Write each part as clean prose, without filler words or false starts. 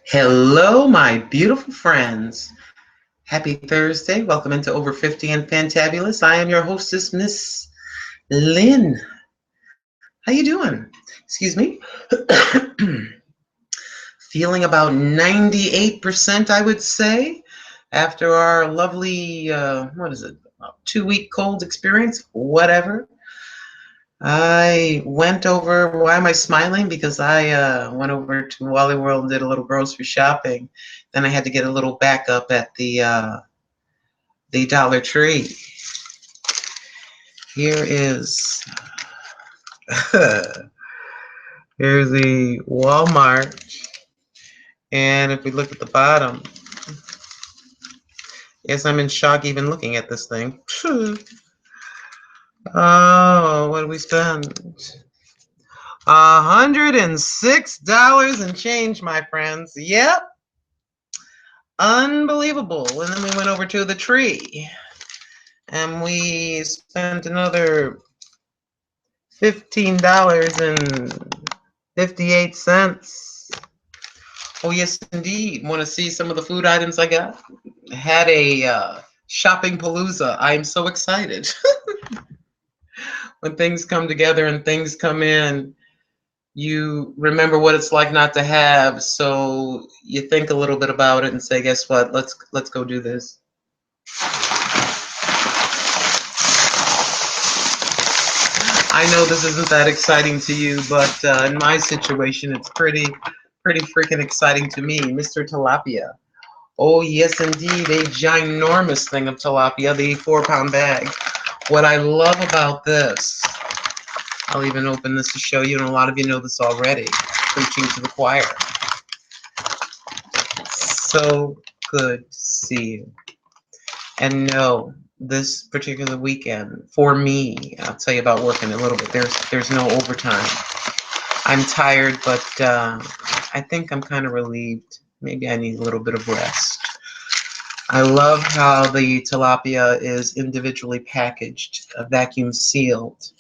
Hello, my beautiful friends. Happy Thursday. Welcome into Over 50 and Fantabulous. I am your hostess, Miss Lynn. How you doing? Excuse me. Feeling about 98%, I would say, after our lovely, 2-week cold experience, whatever. I went over, why am I smiling? Because I went over to Wallyworld and did a little grocery shopping. Then I had to get a little backup at the Dollar Tree. Here is, here's the Walmart. And if we look at the bottom, yes, I'm in shock even looking at this thing. Oh, what did we spend? $106 and change, my friends. Yep. Unbelievable. And then we went over to the tree and we spent another $15.58. Oh, yes, indeed. Want to see some of the food items I got? Had a shopping palooza. I'm so excited. When things come together and things come in, you remember what it's like not to have, so you think a little bit about it and say, guess what? Let's go do this. I know this isn't that exciting to you, but in my situation, it's pretty freaking exciting to me. Mr. Tilapia. Oh, yes, indeed, a ginormous thing of tilapia, the 4-pound bag. What I love about this, I'll even open this to show you, and a lot of you know this already, preaching to the choir. So good to see you. And no, this particular weekend, for me, I'll tell you about working a little bit. There's no overtime. I'm tired, but I think I'm kind of relieved. Maybe I need a little bit of rest. I love how the tilapia is individually packaged, vacuum sealed,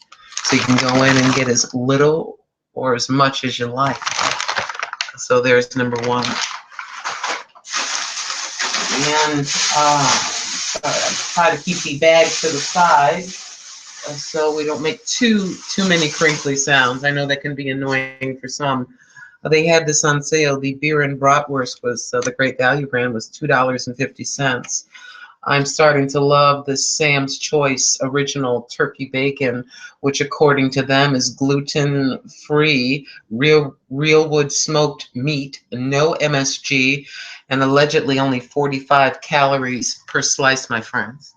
so you can go in and get as little or as much as you like. So there's number one. And try to keep the bag to the side so we don't make too many crinkly sounds. I know that can be annoying for some. They had this on sale. The beer and bratwurst was the Great Value brand was $2.50. I'm starting to love this Sam's Choice original turkey bacon, which according to them is gluten-free, real wood smoked meat, no MSG, and allegedly only 45 calories per slice, my friends.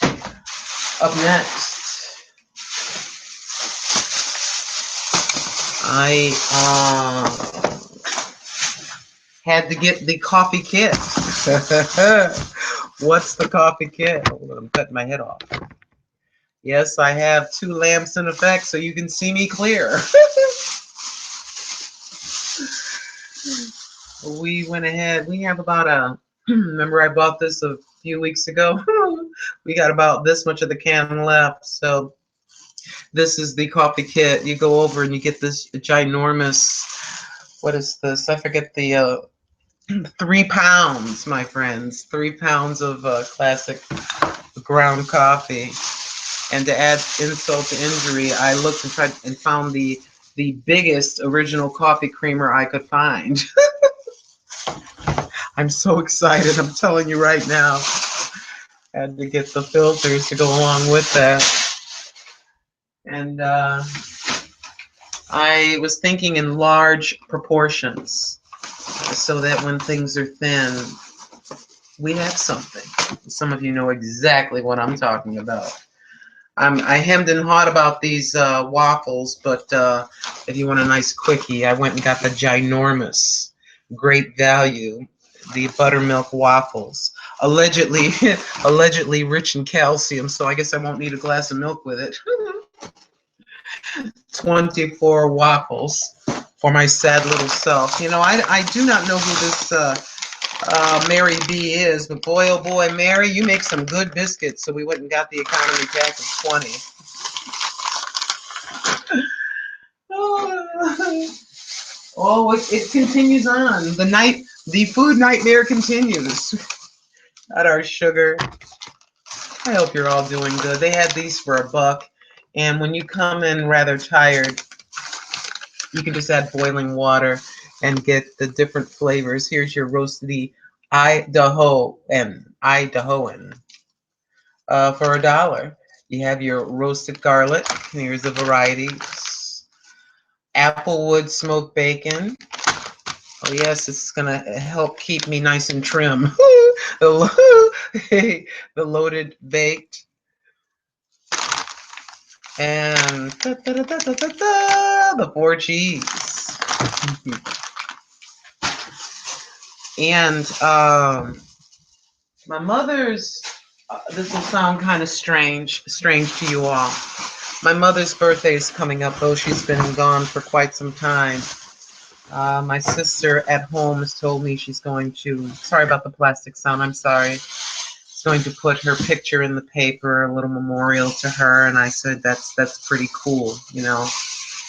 Up next, I had to get the coffee kit. What's the coffee kit? Hold on, I'm cutting my head off. Yes, I have 2 lamps in effect so you can see me clear. We went ahead. We have about remember I bought this a few weeks ago? We got about this much of the can left. So this is the coffee kit. You go over and you get this ginormous, what is this? I forget the 3 pounds, my friends. 3 pounds of classic ground coffee. And to add insult to injury, I looked and tried and found the biggest original coffee creamer I could find. I'm so excited. I'm telling you right now. I had to get the filters to go along with that. And I was thinking in large proportions so that when things are thin, we have something. Some of you know exactly what I'm talking about. I hemmed and hawed about these waffles, but if you want a nice quickie, I went and got the ginormous Great Value, the buttermilk waffles, allegedly rich in calcium, so I guess I won't need a glass of milk with it. 24 waffles for my sad little self. You know, I do not know who this Mary B is, but boy, oh boy, Mary, you make some good biscuits. So we went and got the economy pack of 20. Oh, it continues on. The The food nightmare continues. Got our sugar. I hope you're all doing good. They had these for $1, and when you come in rather tired, you can just add boiling water and get the different flavors. Here's your roasted Idahoan for $1. You have your roasted garlic. Here's a variety. Applewood smoked bacon. Oh yes, this is gonna help keep me nice and trim. The loaded baked. And the 4 cheese. And my mother's, this will sound kind of strange to you all. My mother's birthday is coming up, though she's been gone for quite some time. My sister at home has told me she's going to, sorry about the plastic sound, I'm sorry. She's going to put her picture in the paper, a little memorial to her, and I said that's pretty cool, you know.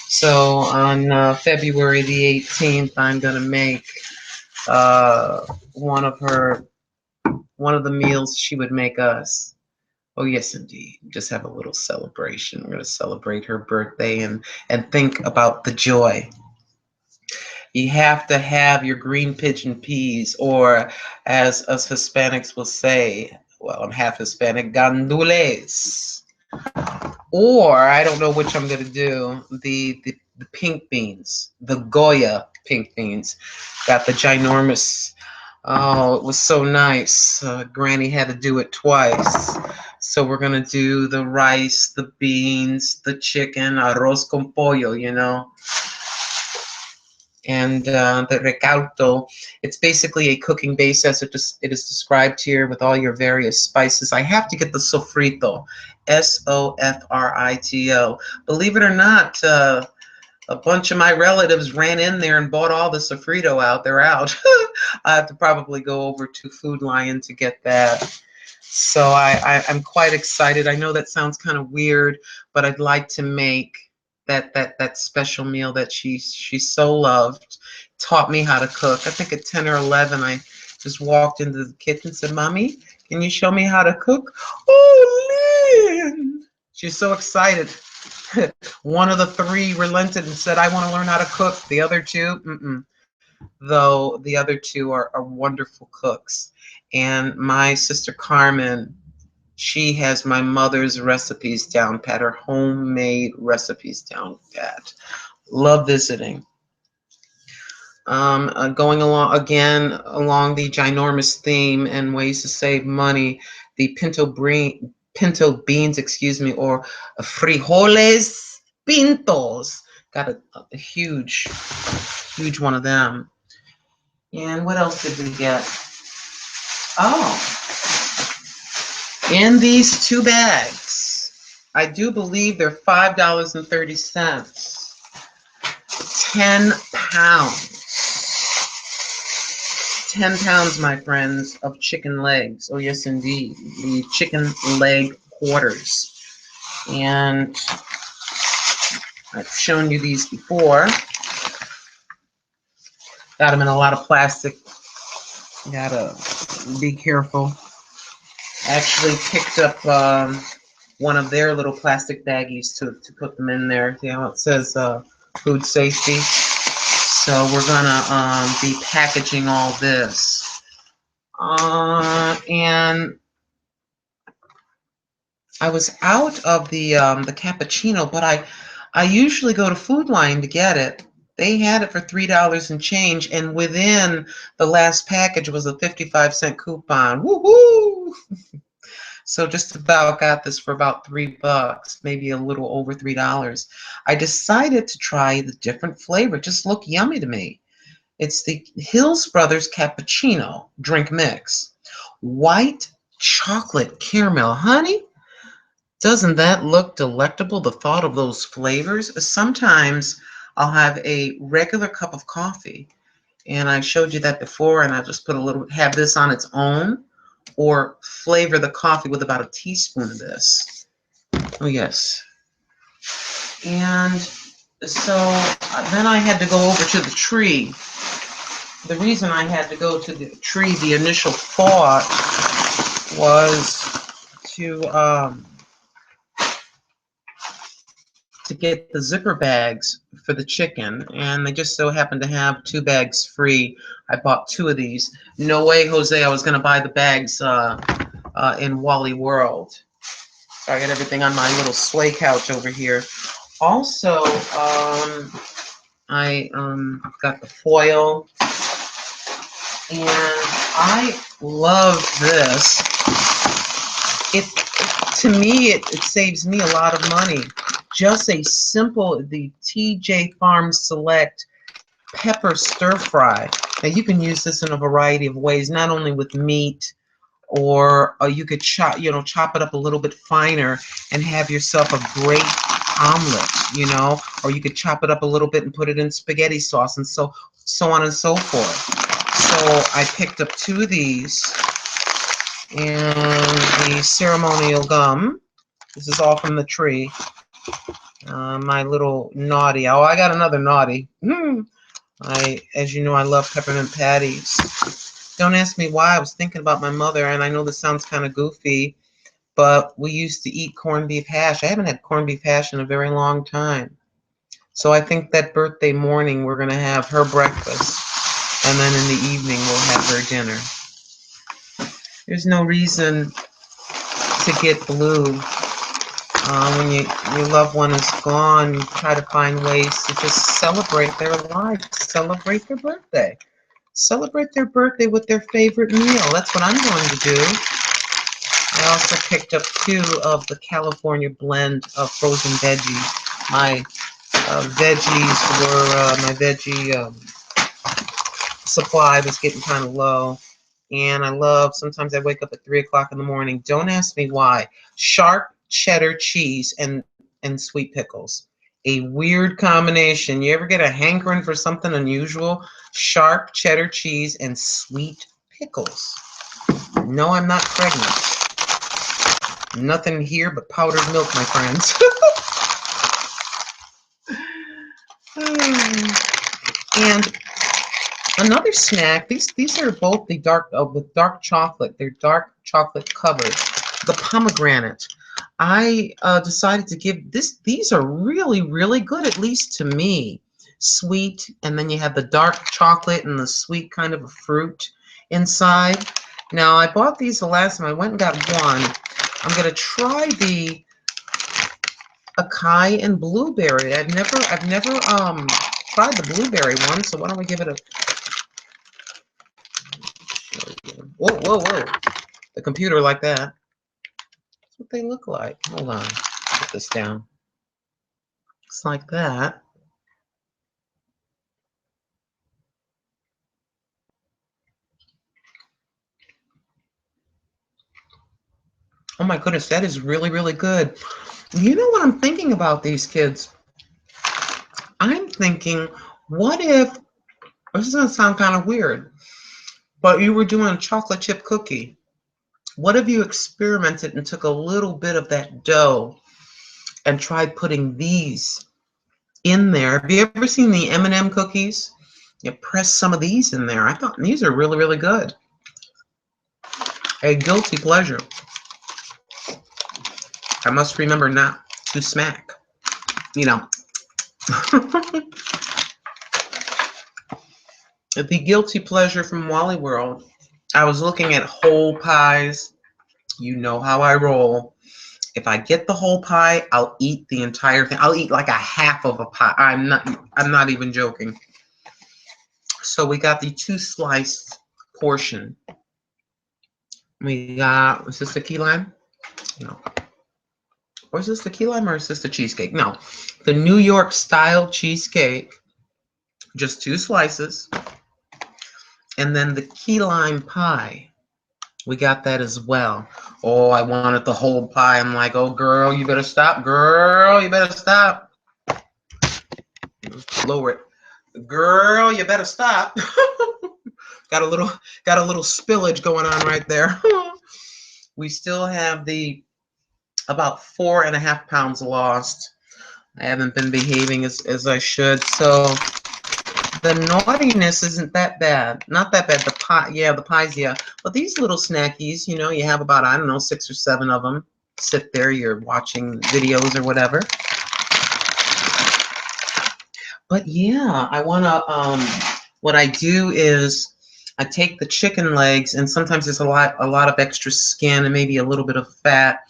So on February the 18th, I'm going to make one of the meals she would make us. Oh yes, indeed. Just have a little celebration. We're going to celebrate her birthday and think about the joy. You have to have your green pigeon peas, or as us Hispanics will say, well, I'm half Hispanic, gandules. Or I don't know which I'm going to do. The pink beans, the Goya pink beans. Got the ginormous. Oh, it was so nice. Granny had to do it twice. So we're going to do the rice, the beans, the chicken, arroz con pollo, you know. And the recaudo. It's basically a cooking base as it is described here with all your various spices. I have to get the sofrito, S-O-F-R-I-T-O. Believe it or not, a bunch of my relatives ran in there and bought all the sofrito out. They're out. I have to probably go over to Food Lion to get that. So I'm quite excited. I know that sounds kind of weird, but I'd like to make that special meal that she so loved. Taught me how to cook. I think at 10 or 11, I just walked into the kitchen and said, "Mommy, can you show me how to cook?" "Oh, Lynn!" She's so excited. One of the 3 relented and said, "I want to learn how to cook." The other 2, though the other 2 are wonderful cooks. And my sister Carmen, she has my mother's recipes down pat, her homemade recipes down pat. Love visiting. Going along the ginormous theme and ways to save money, the pinto beans, excuse me, or frijoles pintos. Got a huge one of them. And what else did we get? Oh, in these 2 bags, I do believe they're $5.30. 10 pounds. 10 pounds, my friends, of chicken legs. Oh, yes, indeed. The chicken leg quarters. And I've shown you these before. Got them in a lot of plastic. Gotta be careful. Actually picked up one of their little plastic baggies to put them in there. See how it says food safety? So we're gonna be packaging all this. And I was out of the cappuccino, but I usually go to Food Lion to get it. They had it for $3 and change, and within the last package was a 55-cent coupon. Woohoo! So just about got this for about $3, maybe a little over $3. I decided to try the different flavor. It just looked yummy to me. It's the Hills Brothers Cappuccino drink mix. White chocolate caramel honey. Doesn't that look delectable, the thought of those flavors? Sometimes I'll have a regular cup of coffee, and I showed you that before, and I just put a little, have this on its own, or flavor the coffee with about a teaspoon of this. Oh, yes. And so then I had to go over to the tree. the reason I had to go to the tree, the initial thought was to get the zipper bags for the chicken, and they just so happened to have 2 bags free. I bought 2 of these. No way, Jose, I was going to buy the bags in Wallyworld. So I got everything on my little sway couch over here. Also, I got the foil, and I love this. To me, it saves me a lot of money. Just a simple, the TJ Farms Select pepper stir fry. Now you can use this in a variety of ways, not only with meat, or you could chop it up a little bit finer and have yourself a great omelet, or you could chop it up a little bit and put it in spaghetti sauce, and so on and so forth. So I picked up 2 of these, and the ceremonial gum. This is all from the tree. My little naughty. Oh, I got another naughty. As you know, I love peppermint patties. Don't ask me why. I was thinking about my mother, and I know this sounds kind of goofy, but we used to eat corned beef hash. I haven't had corned beef hash in a very long time. So I think that birthday morning we're going to have her breakfast, and then in the evening we'll have her dinner. There's no reason to get blue. When your loved one is gone, you try to find ways to just celebrate their life, celebrate their birthday. Celebrate their birthday with their favorite meal. That's what I'm going to do. I also picked up 2 of the California blend of frozen veggies. My veggies were, my veggie supply was getting kind of low. And sometimes I wake up at 3 o'clock in the morning. Don't ask me why. Sharp cheddar cheese and sweet pickles. A weird combination. You ever get a hankering for something unusual? Sharp cheddar cheese and sweet pickles. No, I'm not pregnant. Nothing here but powdered milk, my friends. And another snack. These are both the dark chocolate. They're dark chocolate covered. The pomegranate. I decided to give these are really, really good, at least to me. Sweet, and then you have the dark chocolate and the sweet kind of a fruit inside. Now, I bought these the last time. I went and got one. I'm going to try the acai and blueberry. I've never tried the blueberry one, so why don't we give it a... Whoa, whoa, whoa. The computer like that. That's what they look like. Hold on. Put this down. Looks like that. Oh my goodness, that is really, really good. You know what I'm thinking about these kids? I'm thinking, what if, this is going to sound kind of weird, but you were doing a chocolate chip cookie. What if you experimented and took a little bit of that dough and tried putting these in there? Have you ever seen the M&M cookies? You press some of these in there. I thought these are really, really good. A guilty pleasure. I must remember not to smack. You know. The guilty pleasure from Wallyworld. I was looking at whole pies. You know how I roll. If I get the whole pie, I'll eat the entire thing. I'll eat like a half of a pie. I'm not even joking. So we got the 2 sliced portion. We got, is this the key lime? No. Or is this the key lime, or is this the cheesecake? No. The New York style cheesecake. Just 2 slices. And then the key lime pie. We got that as well. Oh, I wanted the whole pie. I'm like, oh, girl, you better stop. Girl, you better stop. Lower it. Girl, you better stop. got a little spillage going on right there. We still have about 4.5 pounds lost. I haven't been behaving as I should. So The naughtiness isn't that bad. Not that bad. The pie, yeah, the pies, yeah. But these little snackies, you know, you have about, I don't know, 6 or 7 of them. Sit there, you're watching videos or whatever. But yeah, I want to, what I do is I take the chicken legs, and sometimes there's a lot of extra skin and maybe a little bit of fat.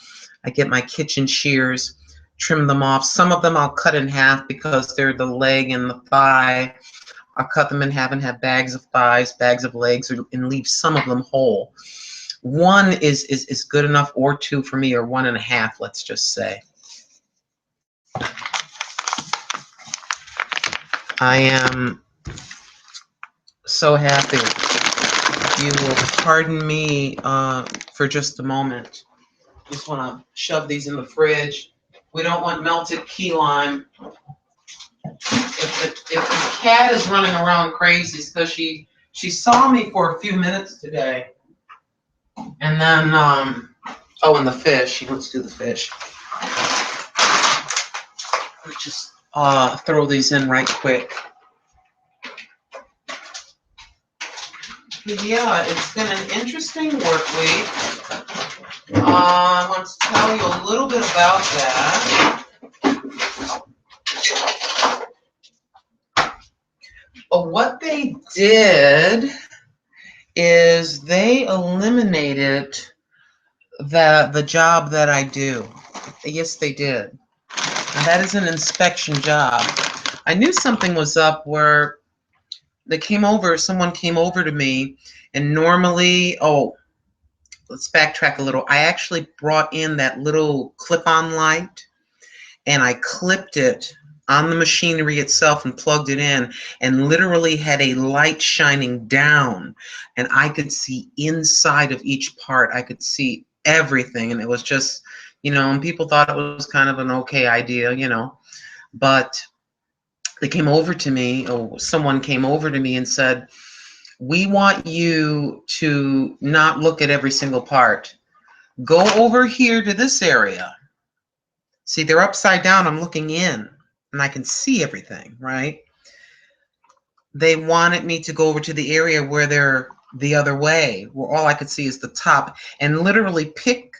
I get my kitchen shears, trim them off. Some of them I'll cut in half because they're the leg and the thigh. I'll cut them in half and have bags of thighs, bags of legs, and leave some of them whole. One is good enough, or 2 for me, or 1.5, let's just say. I am so happy. You will pardon me for just a moment. Just want to shove these in the fridge. We don't want melted key lime. If the cat is running around crazy, it's because she saw me for a few minutes today. And then, oh, and the fish. Let's do the fish. Let me just throw these in right quick. Yeah, it's been an interesting work week. I want to tell you a little bit about that. What they did is they eliminated the job that I do. Yes, they did. And that is an inspection job. I knew something was up where someone came over to me, and normally, let's backtrack a little. I actually brought in that little clip-on light, and I clipped it on the machinery itself and plugged it in, and literally had a light shining down, and I could see inside of each part. I could see everything, and it was just, and people thought it was kind of an okay idea, but they came over to me, or someone came over to me and said, we want you to not look at every single part. Go over here to this area. See, they're upside down. I'm looking in, and I can see everything, right? They wanted me to go over to the area where they're the other way, where all I could see is the top, and literally pick,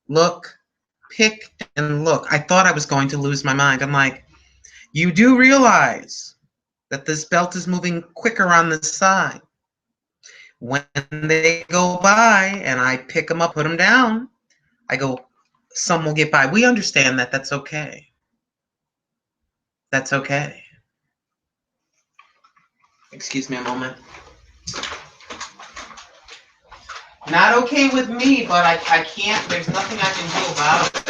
and look. I thought I was going to lose my mind. I'm like, you do realize that this belt is moving quicker on this side. When they go by and I pick them up, put them down, I go, some will get by. We understand that. That's okay. That's okay. Excuse me a moment. Not okay with me, but I can't, there's nothing I can do about it.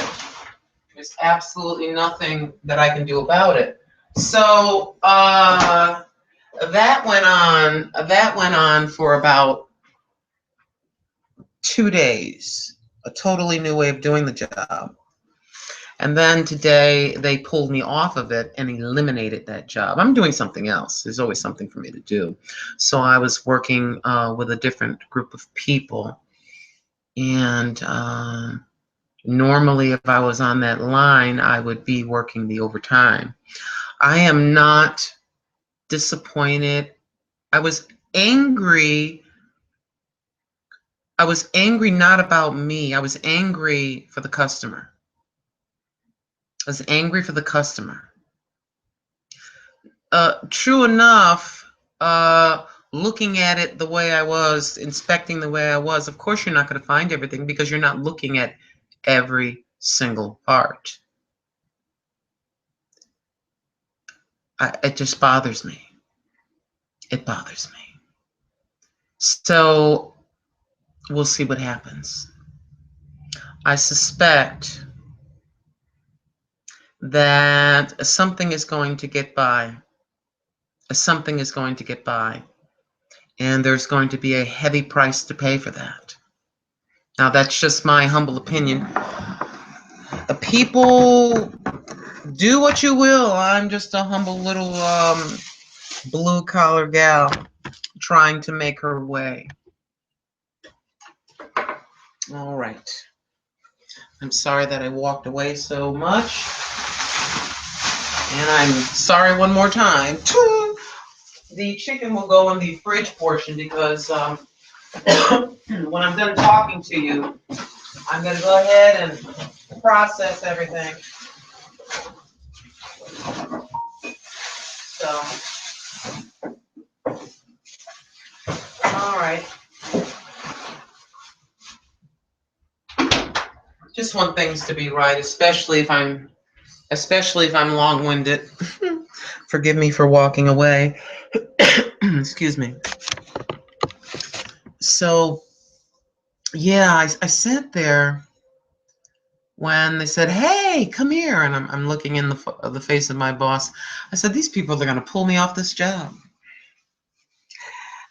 There's absolutely nothing that I can do about it. So that went on for about 2 days. A totally new way of doing the job. And then today they pulled me off of it and eliminated that job. I'm doing something else. There's always something for me to do. So I was working with a different group of people. And normally if I was on that line, I would be working the overtime. I am not disappointed. I was angry. I was angry not about me. I was angry for the customer. I was angry for the customer. True enough, looking at it the way I was, inspecting the way I was, of course you're not going to find everything because you're not looking at every single part. It just bothers me. It bothers me. So we'll see what happens. I suspect that something is going to get by. Something is going to get by. And there's going to be a heavy price to pay for that. Now, that's just my humble opinion. People, do what you will. I'm just a humble little blue-collar gal trying to make her way. All right. I'm sorry that I walked away so much. And I'm sorry one more time. The chicken will go in the fridge portion because when I'm done talking to you, I'm going to go ahead and process everything. So, all right. Just want things to be right, especially if I'm long-winded. Forgive me for walking away. Excuse me. So, yeah, I sat there when they said, "Hey, come here," and I'm looking in the face of my boss. I said, "These people are going to pull me off this job.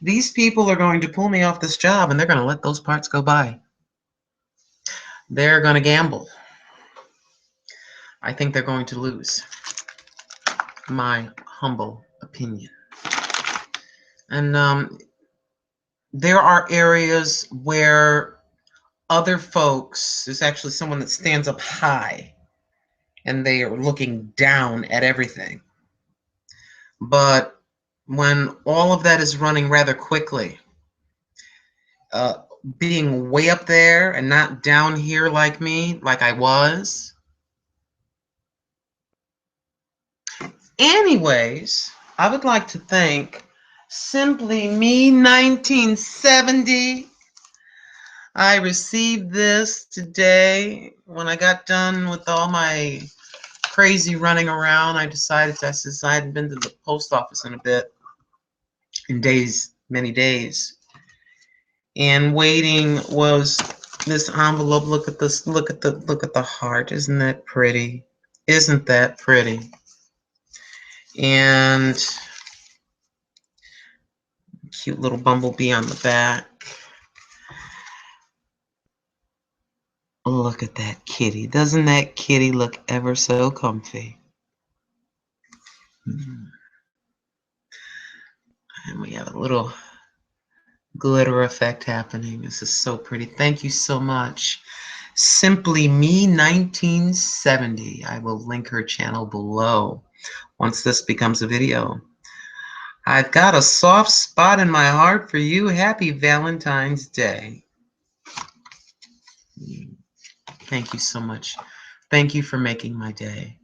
These people are going to pull me off this job, and they're going to let those parts go by. They're going to gamble. I think they're going to lose." My humble opinion. And there are areas where other folks, there's actually someone that stands up high and they are looking down at everything. But when all of that is running rather quickly, being way up there and not down here like me, like I was. Anyways, I would like to thank Simply Me 1970. I received this today when I got done with all my crazy running around. I decided I hadn't been to the post office in a bit, many days. And waiting was this envelope. Look at this. Look at the heart. Isn't that pretty? Isn't that pretty? And cute little bumblebee on the back. Look at that kitty. Doesn't that kitty look ever so comfy? And we have a little glitter effect happening. This is so pretty. Thank you so much. Simply Me 1970. I will link her channel below once this becomes a video. I've got a soft spot in my heart for you. Happy Valentine's Day. Thank you so much. Thank you for making my day.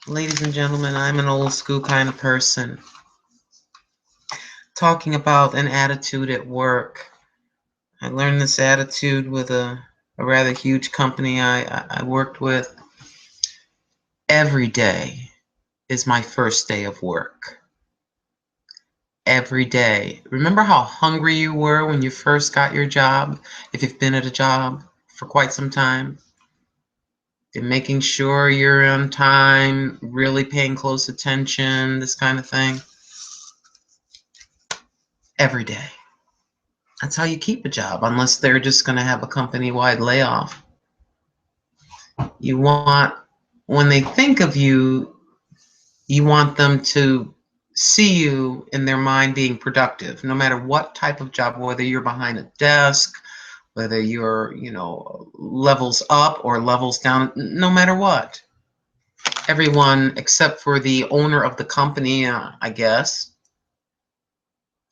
Ladies and gentlemen, I'm an old school kind of person. Talking about an attitude at work. I learned this attitude with a rather huge company I worked with. Every day is my first day of work. Every day. Remember how hungry you were when you first got your job, if you've been at a job for quite some time? And making sure you're on time, really paying close attention, this kind of thing. Every day. That's how you keep a job, unless they're just going to have a company-wide layoff. You want, when they think of you, you want them to see you in their mind being productive, no matter what type of job, whether you're behind a desk, whether you're, levels up or levels down, no matter what. Everyone except for the owner of the company, I guess,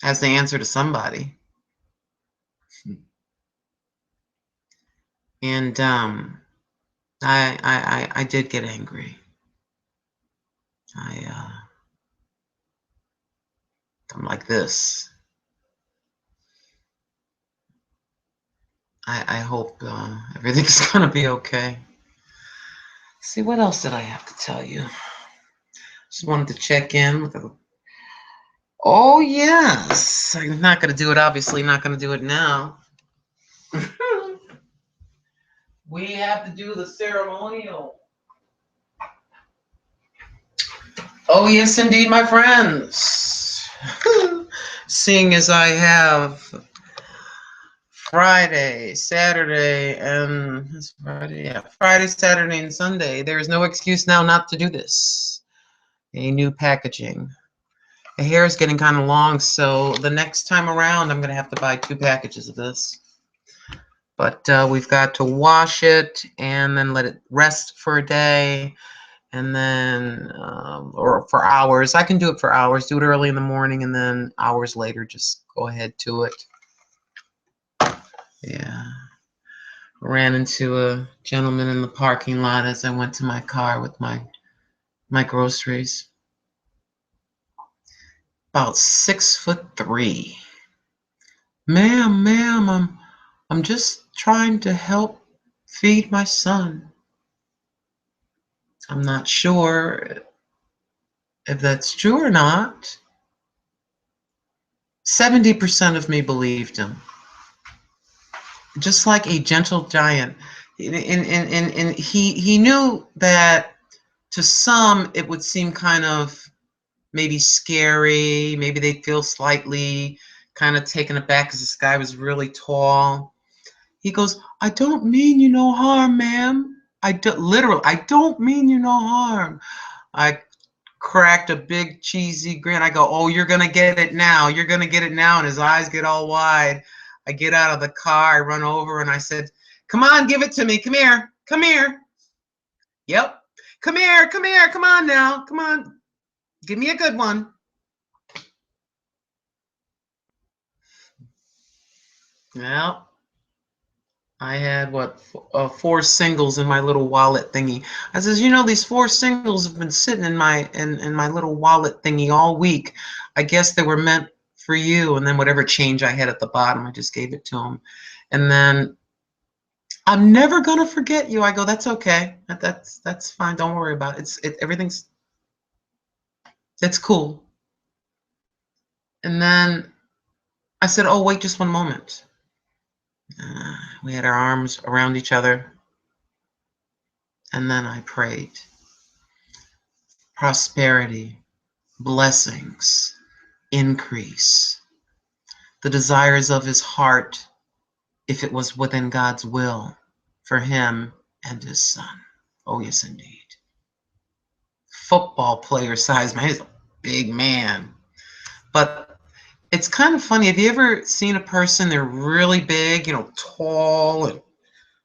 has to answer to somebody. And I did get angry. I'm like this. I hope everything's gonna be okay. See, what else did I have to tell you? Just wanted to check in with a... Oh yes, I'm not gonna do it. Obviously, not gonna do it now. We have to do the ceremonial. Oh yes, indeed, my friends. Seeing as I have Friday, Saturday, and it's Friday, yeah, Friday, Saturday, and Sunday, there is no excuse now not to do this. A new packaging. The hair is getting kind of long, so the next time around, I'm going to have to buy 2 packages of this. But we've got to wash it and then let it rest for a day. and then or for hours. I can do it for hours. Do it early in the morning, and then hours later, just go ahead to it. Yeah. Ran into a gentleman in the parking lot as I went to my car with my groceries. About 6'3". Ma'am, I'm just trying to help feed my son. I'm not sure if that's true or not. 70% of me believed him. Just like a gentle giant. And he knew that to some it would seem kind of maybe scary. Maybe they'd feel slightly kind of taken aback because this guy was really tall. He goes, I don't mean you no harm, ma'am. Literally, I don't mean you no harm. I cracked a big cheesy grin. I go, oh, you're going to get it now. You're going to get it now. And his eyes get all wide. I get out of the car. I run over and I said, come on, give it to me. Come here. Come here. Yep. Come here. Come here. Come on now. Come on. Give me a good one. Well, I had what 4 singles in my little wallet thingy. I says, you know, these 4 singles have been sitting in my little wallet thingy all week. I guess they were meant for you. And then whatever change I had at the bottom, I just gave it to him. And then I'm never gonna forget you. I go, that's okay. That's fine. Don't worry about it. It's cool. And then I said, oh wait, just one moment. We had our arms around each other. And then I prayed. Prosperity, blessings, increase, the desires of his heart, if it was within God's will for him and his son. Oh, yes, indeed. Football player size, man. He's a big man. But it's kind of funny. Have you ever seen a person, they're really big, you know, tall and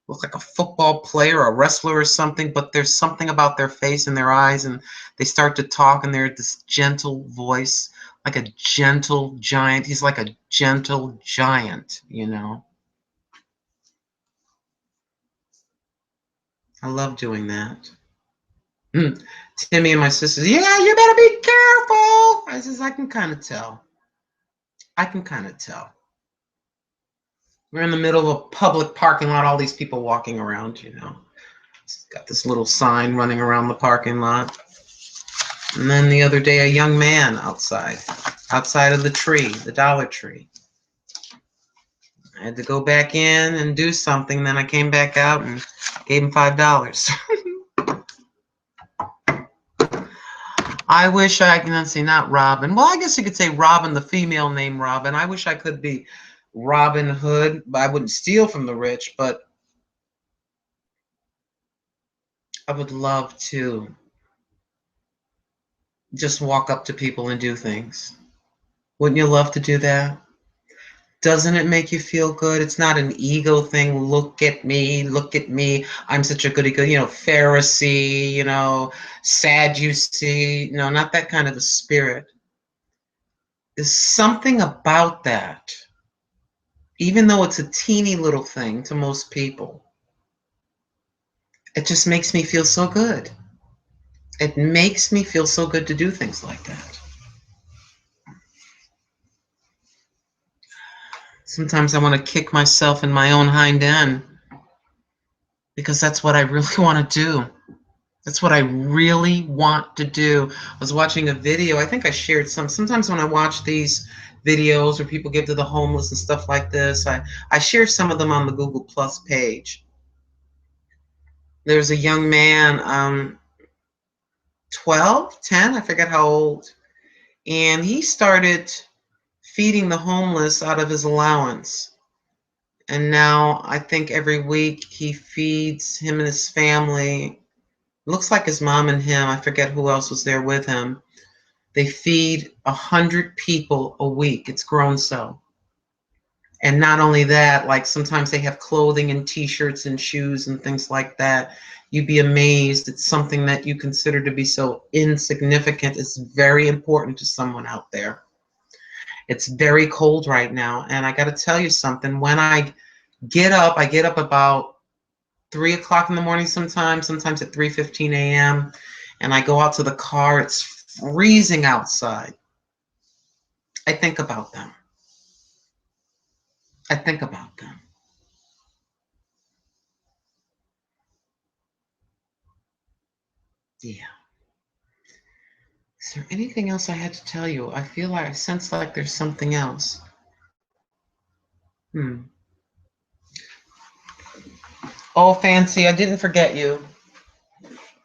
look like a football player or a wrestler or something, but there's something about their face and their eyes, and they start to talk, and they're this gentle voice, like a gentle giant. He's like a gentle giant, you know. I love doing that. Timmy and my sisters, yeah, you better be careful. I says, I can kind of tell. I can kind of tell. We're in the middle of a public parking lot, all these people walking around, you know. It's got this little sign running around the parking lot. And then the other day, a young man outside of the tree, the Dollar Tree. I had to go back in and do something. Then I came back out and gave him $5. I wish I can say not Robin. Well, I guess you could say Robin, the female name Robin. I wish I could be Robin Hood, but I wouldn't steal from the rich, but I would love to just walk up to people and do things. Wouldn't you love to do that? Doesn't it make you feel good? It's not an ego thing. Look at me, look at me. I'm such a goody good, you know, Pharisee, you know, Sadducee, you know, not that kind of a spirit. There's something about that, even though it's a teeny little thing to most people. It just makes me feel so good. It makes me feel so good to do things like that. Sometimes I want to kick myself in my own hind end because that's what I really want to do. That's what I really want to do. I was watching a video. I think I shared some. Sometimes when I watch these videos where people give to the homeless and stuff like this, I share some of them on the Google Plus page. There's a young man, 12, 10, I forget how old, and he started feeding the homeless out of his allowance. And now I think every week he feeds him and his family. Looks like his mom and him. I forget who else was there with him. They feed 100 people a week. It's grown so. And not only that, like sometimes they have clothing and t-shirts and shoes and things like that. you'd be amazed. It's something that you consider to be so insignificant. It's very important to someone out there. It's very cold right now, and I got to tell you something. When I get up about 3 o'clock in the morning sometimes at 3:15 a.m., and I go out to the car. It's freezing outside. I think about them. I think about them. Yeah. Is there anything else I had to tell you? I feel like I sense like there's something else. Oh, Fancy, I didn't forget you.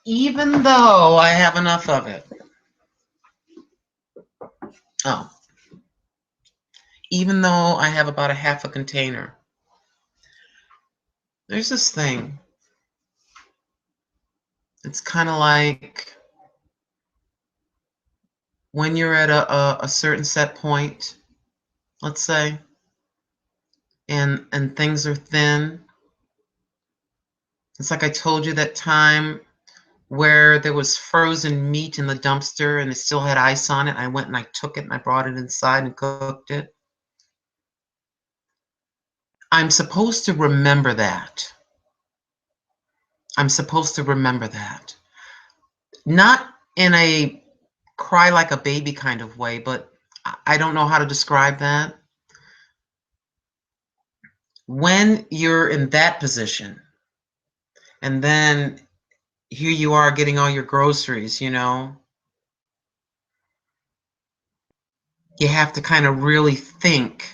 Even though I have enough of it. Oh. Even though I have about a half a container. There's this thing. It's kind of like when you're at a certain set point, let's say, and things are thin. It's like I told you that time where there was frozen meat in the dumpster and it still had ice on it. I went and I took it and I brought it inside and cooked it. I'm supposed to remember that. I'm supposed to remember that. Not in a cry like a baby kind of way, but I don't know how to describe that. When you're in that position, and then here you are getting all your groceries, you have to kind of really think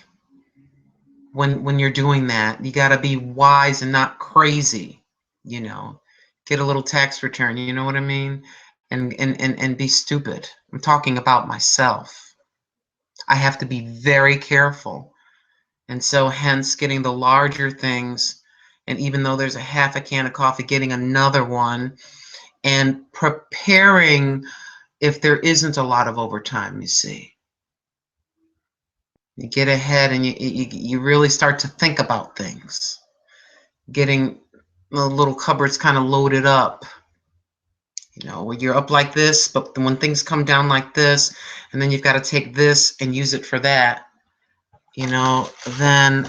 when you're doing that. You got to be wise and not crazy, get a little tax return, you know what I mean, and be stupid. I'm talking about myself. I have to be very careful, and so hence getting the larger things, and even though there's a half a can of coffee, getting another one and preparing if there isn't a lot of overtime. You see, you get ahead and you really start to think about things, getting the little cupboards kind of loaded up, where you're up like this, but when things come down like this, and then you've got to take this and use it for that, then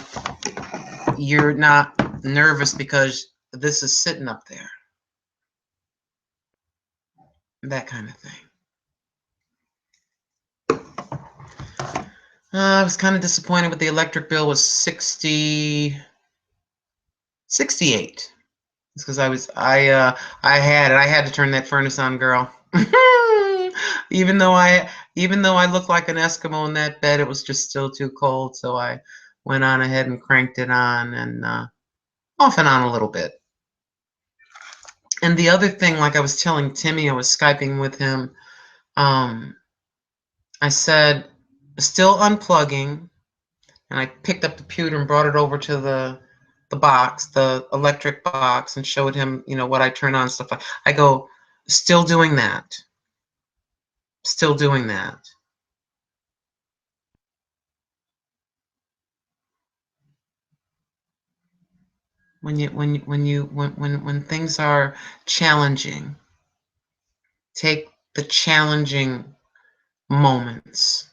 you're not nervous because this is sitting up there, that kind of thing. I was kind of disappointed with the electric bill. Was 68. It's because I had to turn that furnace on, girl. even though I looked like an Eskimo in that bed, it was just still too cold. So I went on ahead and cranked it on, and off and on a little bit. And the other thing, like I was telling Timmy, I was Skyping with him. I said, still unplugging, and I picked up the pewter and brought it over to the box, the electric box, and showed him, what I turn on, stuff like. I go, still doing that. Still doing that. When things are challenging, take the challenging moments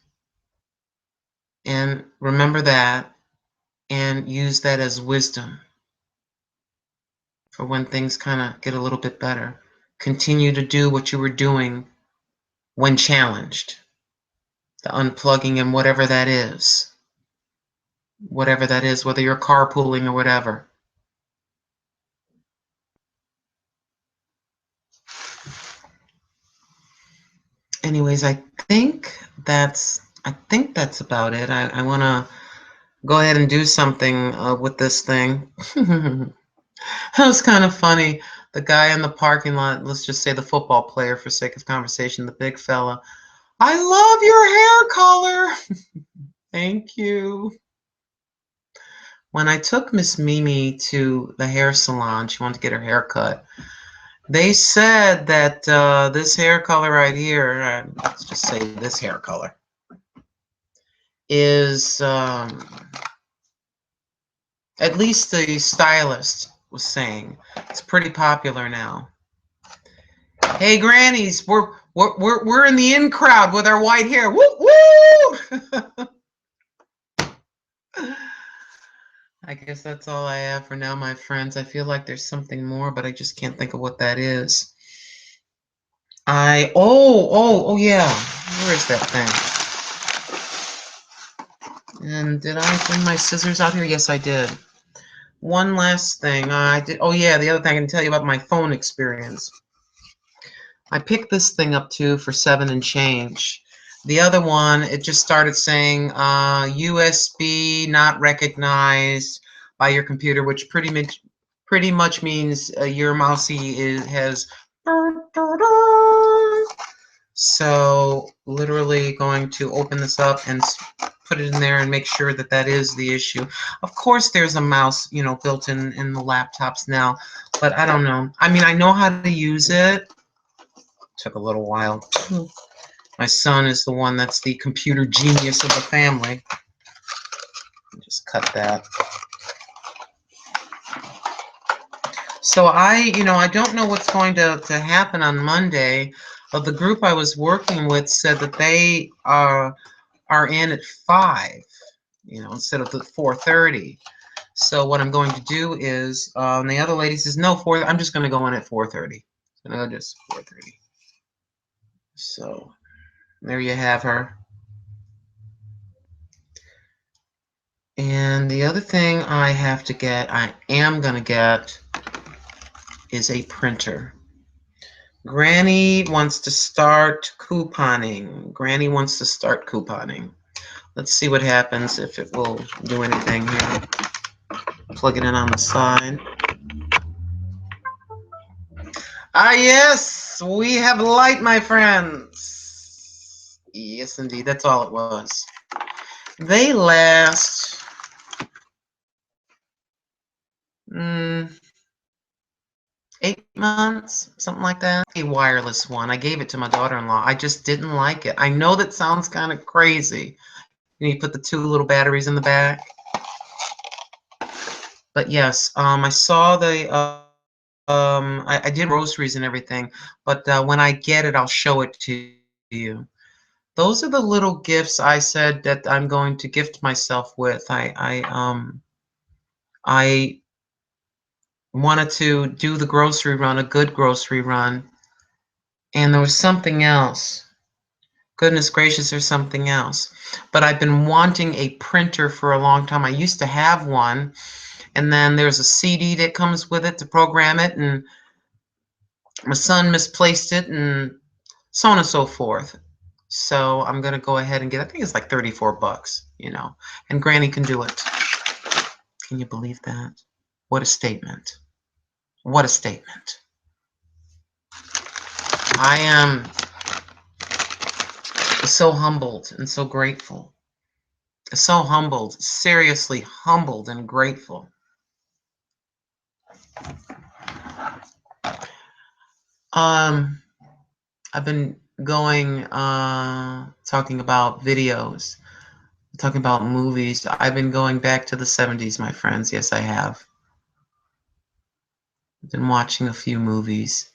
and remember that, and use that as wisdom for when things kind of get a little bit better. Continue to do what you were doing when challenged. The unplugging and whatever that is. Whatever that is, whether you're carpooling or whatever. Anyways, I think that's about it. I want to go ahead and do something with this thing. That was kind of funny. The guy in the parking lot, let's just say the football player for sake of conversation, the big fella. I love your hair color. Thank you. When I took Miss Mimi to the hair salon, she wanted to get her hair cut. They said that this hair color right here, let's just say this hair color, is, at least the stylist was saying, it's pretty popular now. Hey, grannies, we're in the in crowd with our white hair. Woo woo! I guess that's all I have for now, my friends. I feel like there's something more, but I just can't think of what that is. Oh yeah. Where is that thing? And did I bring my scissors out here? Yes, I did. One last thing. I did. Oh yeah, the other thing I can tell you about my phone experience. I picked this thing up too for 7 and change. The other one, it just started saying USB not recognized by your computer, which pretty much means your mousey has. So literally going to open this up and put it in there and make sure that that is the issue. Of course, there's a mouse, built in the laptops now, but I don't know. I mean, I know how to use it. Took a little while. My son is the one that's the computer genius of the family. Just cut that. So I don't know what's going to happen on Monday. The group I was working with said that they are in at 5, instead of the 4:30. So what I'm going to do is, and the other lady says, no, 4. I'm just going to go in at 4:30. So just 4:30. So there you have her. And the other thing I am going to get, is a printer. Granny wants to start couponing. Granny wants to start couponing. Let's see what happens, if it will do anything here. Plug it in on the side. Ah, yes, we have light, my friends. Yes, indeed, that's all it was. They last 8 months, something like that. A wireless one. I gave it to my daughter-in-law. I just didn't like it. I know that sounds kind of crazy. You put the 2 little batteries in the back. But yes, I saw the. I did groceries and everything, but when I get it, I'll show it to you. Those are the little gifts I said that I'm going to gift myself with. I wanted to do the grocery run, a good grocery run, and there was something else. Goodness gracious, there's something else. But I've been wanting a printer for a long time. I used to have one, and then there's a CD that comes with it to program it, and my son misplaced it, and so on and so forth. So I'm gonna go ahead and get. I think it's like 34 bucks, and Granny can do it. Can you believe that? What a statement! What a statement! I am so humbled and so grateful. So humbled, seriously humbled and grateful. I've been going, talking about videos, talking about movies. I've been going back to the 70s, my friends. Yes, I have. I've been watching a few movies.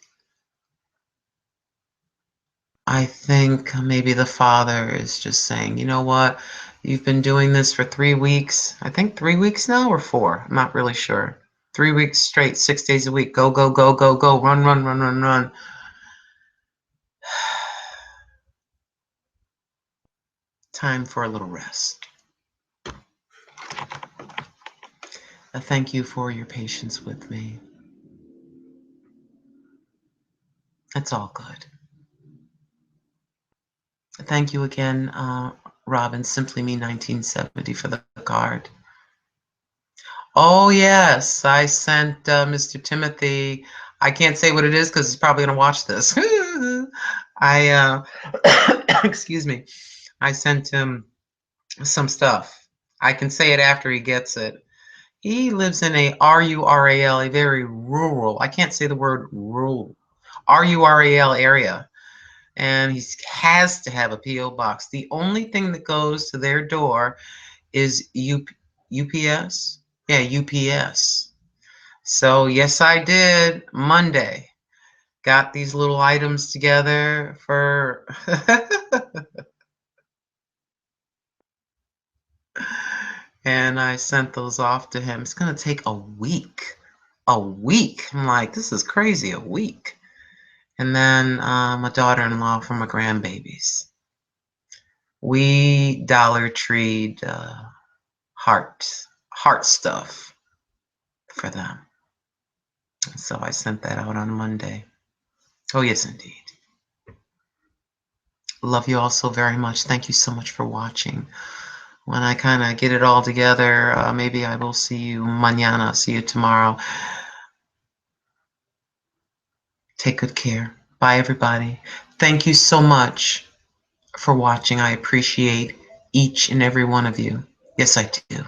I think maybe the father is just saying, you know what? You've been doing this for 3 weeks. I think 3 weeks now, or 4. I'm not really sure. 3 weeks straight, 6 days a week. Go, go, go, go, go. Run, run, run, run, run. Time for a little rest. I thank you for your patience with me. It's all good. Thank you again, Robin, Simply Me 1970, for the card. Oh, yes, I sent Mr. Timothy. I can't say what it is because he's probably going to watch this. Excuse me. I sent him some stuff. I can say it after he gets it. He lives in a RURAL, a very rural, I can't say the word rural, RURAL area. And he has to have a P.O. box. The only thing that goes to their door is UPS. Yeah, UPS. So yes, I did Monday. got these little items together for and I sent those off to him. It's gonna take a week. A week. I'm like, this is crazy, a week. And then my daughter-in-law for my grandbabies. We Dollar Treed heart stuff for them. So I sent that out on Monday. Oh, yes, indeed. Love you all so very much. Thank you so much for watching. When I kind of get it all together, maybe I will see you mañana, see you tomorrow. Take good care. Bye, everybody. Thank you so much for watching. I appreciate each and every one of you. Yes, I do.